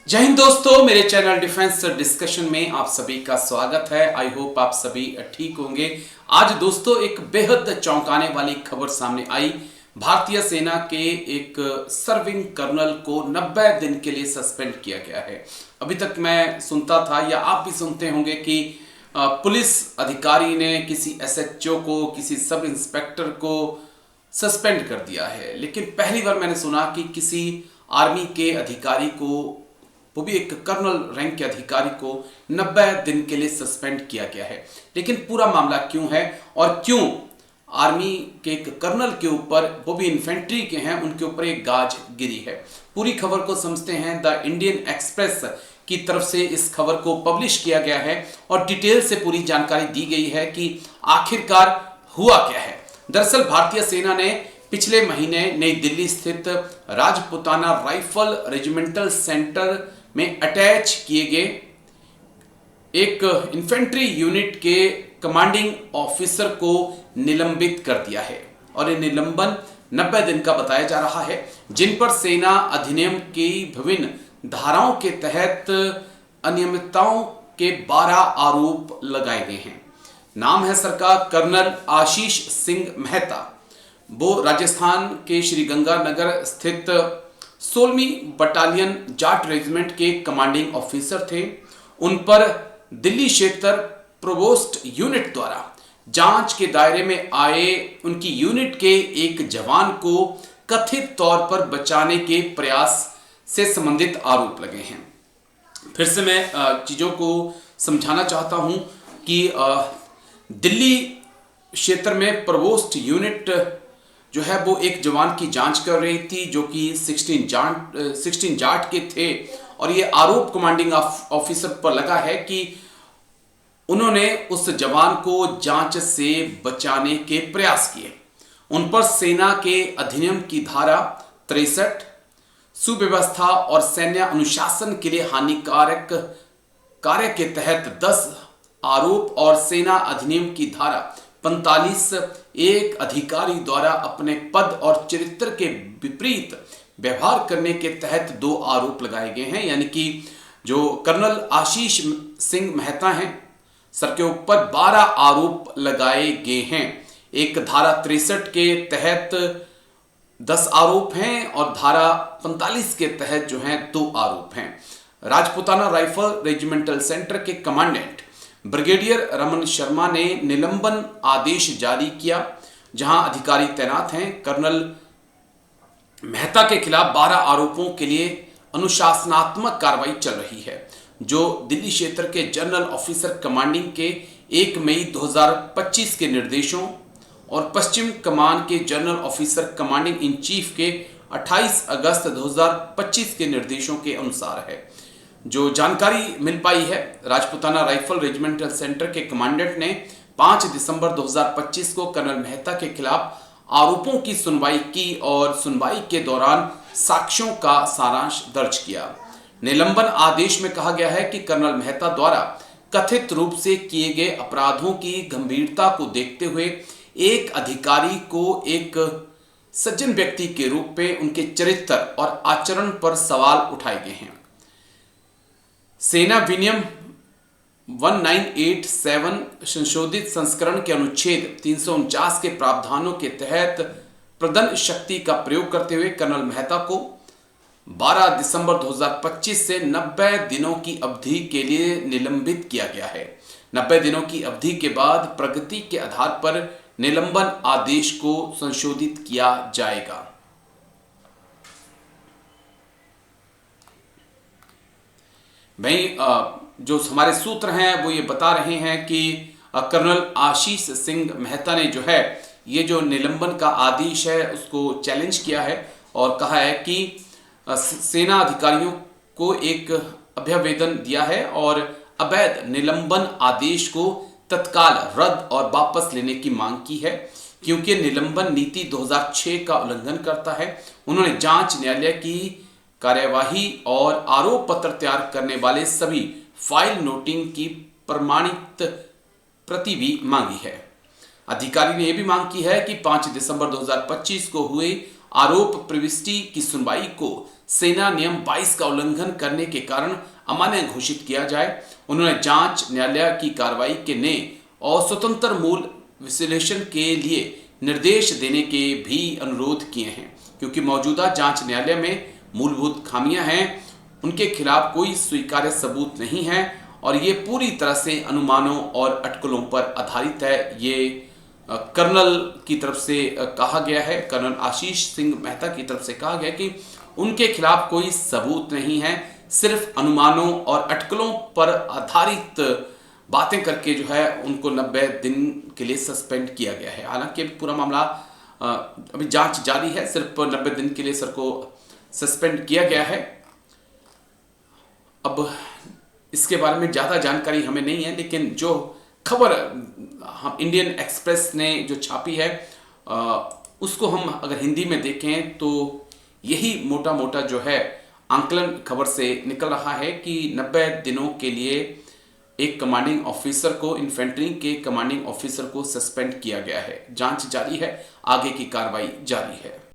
जय हिंद दोस्तों, मेरे चैनल डिफेंस डिस्कशन में आप सभी का स्वागत है। आई होप आप सभी ठीक होंगे। आज दोस्तों एक बेहद चौंकाने वाली खबर सामने आई। भारतीय सेना के एक सर्विंग कर्नल को 90 दिन के लिए सस्पेंड किया गया है। अभी तक मैं सुनता था या आप भी सुनते होंगे कि पुलिस अधिकारी ने किसी एसएचओ को, किसी सब इंस्पेक्टर को सस्पेंड कर दिया है, लेकिन पहली बार मैंने सुना कि किसी आर्मी के अधिकारी को, वो भी एक कर्नल रैंक के अधिकारी को 90 दिन के लिए सस्पेंड किया गया है। लेकिन पूरा मामला क्यों है और क्यों आर्मी के एक कर्नल के ऊपर, वो भी इन्फेंट्री के हैं, उनके ऊपर एक गाज गिरी है। पूरी खबर को समझते हैं। द इंडियन एक्सप्रेस की तरफ से इस खबर को पब्लिश किया गया है और डिटेल से पूरी जानकारी दी गई है कि आखिरकार हुआ क्या है। दरअसल भारतीय सेना ने पिछले महीने नई दिल्ली स्थित राजपुताना राइफल रेजिमेंटल सेंटर में अटैच किए गए एक इन्फेंट्री यूनिट के कमांडिंग ऑफिसर को निलंबित कर दिया है और ये निलंबन 90 दिन का बताया जा रहा है, जिन पर सेना अधिनियम की विभिन्न धाराओं के तहत अनियमितताओं के 12 आरोप लगाए गए हैं। नाम है सरकार कर्नल आशीष सिंह मेहता। वो राजस्थान के श्रीगंगानगर स्थित 16वीं बटालियन जाट रेजिमेंट के कमांडिंग ऑफिसर थे। उन पर दिल्ली क्षेत्र प्रोवोस्ट यूनिट द्वारा जांच के दायरे में आए उनकी यूनिट के एक जवान को कथित तौर पर बचाने के प्रयास से संबंधित आरोप लगे हैं। फिर से मैं चीजों को समझाना चाहता हूं कि दिल्ली क्षेत्र में प्रोवोस्ट यूनिट जो है वो एक जवान की जांच कर रही थी जो कि 16 जाट के थे और ये आरोप कमांडिंग ऑफिसर पर लगा है कि उन्होंने उस जवान को जांच से बचाने के प्रयास किए। उन पर सेना के अधिनियम की धारा 63, सुव्यवस्था और सैन्य अनुशासन के लिए हानिकारक कार्य के तहत 10 आरोप और सेना अधिनियम की धारा 45 एक अधिकारी द्वारा अपने पद और चरित्र के विपरीत व्यवहार करने के तहत 2 आरोप लगाए गए हैं। यानी कि जो कर्नल आशीष सिंह मेहता हैं, सर के ऊपर 12 आरोप लगाए गए हैं। एक धारा 63 के तहत 10 आरोप हैं और धारा 45 के तहत जो हैं 2 आरोप हैं। राजपुताना राइफल रेजिमेंटल सेंटर के कमांडेंट ब्रिगेडियर रमन शर्मा ने निलंबन आदेश जारी किया, जहां अधिकारी तैनात हैं। कर्नल मेहता के खिलाफ 12 आरोपों के लिए अनुशासनात्मक कार्रवाई चल रही है, जो दिल्ली क्षेत्र के जनरल ऑफिसर कमांडिंग के 1 मई 2025 के निर्देशों और पश्चिम कमान के general officer commanding in chief के 28 अगस्त 2025 के निर्देशों के अनुसार है। जो जानकारी मिल पाई है, राजपुताना राइफल रेजिमेंटल सेंटर के कमांडेंट ने 5 दिसंबर 2025 को कर्नल मेहता के खिलाफ आरोपों की सुनवाई की और सुनवाई के दौरान साक्ष्यों का सारांश दर्ज किया। निलंबन आदेश में कहा गया है कि कर्नल मेहता द्वारा कथित रूप से किए गए अपराधों की गंभीरता को देखते हुए एक अधिकारी को एक सज्जन व्यक्ति के रूप में उनके चरित्र और आचरण पर सवाल उठाए गए हैं। सेना विनियम 1987 संशोधित संस्करण के अनुच्छेद 349 के प्रावधानों के तहत प्रदंड शक्ति का प्रयोग करते हुए कर्नल मेहता को 12 दिसंबर 2025 से 90 दिनों की अवधि के लिए निलंबित किया गया है। 90 दिनों की अवधि के बाद प्रगति के आधार पर निलंबन आदेश को संशोधित किया जाएगा। भाई जो हमारे सूत्र हैं वो ये बता रहे हैं कि कर्नल आशीष सिंह मेहता ने जो है ये जो निलंबन का आदेश है उसको चैलेंज किया है और कहा है कि सेना अधिकारियों को एक अभ्यवेदन दिया है और अवैध निलंबन आदेश को तत्काल रद्द और वापस लेने की मांग की है, क्योंकि निलंबन नीति 2006 का उल्लंघन करता है। उन्होंने जांच न्यायालय की कार्यवाही और आरोप पत्र तैयार करने वाले सभी फाइल नोटिंग की प्रमाणित प्रति भी मांगी है। अधिकारी ने यह भी मांग की है कि 5 दिसंबर 2025 को हुए आरोप प्रविष्टि की सुनवाई को सेना नियम 22 का उल्लंघन करने के कारण अमान्य घोषित किया जाए। उन्होंने जांच न्यायालय की कार्रवाई के नए और स्वतंत्र मूल विश्लेषण के लिए निर्देश देने के भी अनुरोध किए हैं, क्योंकि मौजूदा जांच न्यायालय में मूलभूत खामियां हैं, उनके खिलाफ कोई स्वीकार्य सबूत नहीं है और ये पूरी तरह से अनुमानों और अटकलों पर आधारित है। ये कर्नल की तरफ से कहा गया है, कर्नल आशीष सिंह मेहता की तरफ से कहा गया कि उनके खिलाफ कोई सबूत नहीं है, सिर्फ अनुमानों और अटकलों पर आधारित बातें करके जो है उनको 90 दिन के लिए सस्पेंड किया गया है। हालांकि पूरा मामला अभी जांच जारी है, सिर्फ 90 दिन के लिए सर को सस्पेंड किया गया है। अब इसके बारे में ज़्यादा जानकारी हमें नहीं है, लेकिन जो खबर हम इंडियन एक्सप्रेस ने जो छापी है उसको हम अगर हिंदी में देखें तो यही मोटा मोटा जो है आंकलन खबर से निकल रहा है कि 90 दिनों के लिए एक कमांडिंग ऑफिसर को, इन्फेंट्री के कमांडिंग ऑफिसर को सस्पेंड किया गया है। जांच जारी है, आगे की कार्रवाई जारी है।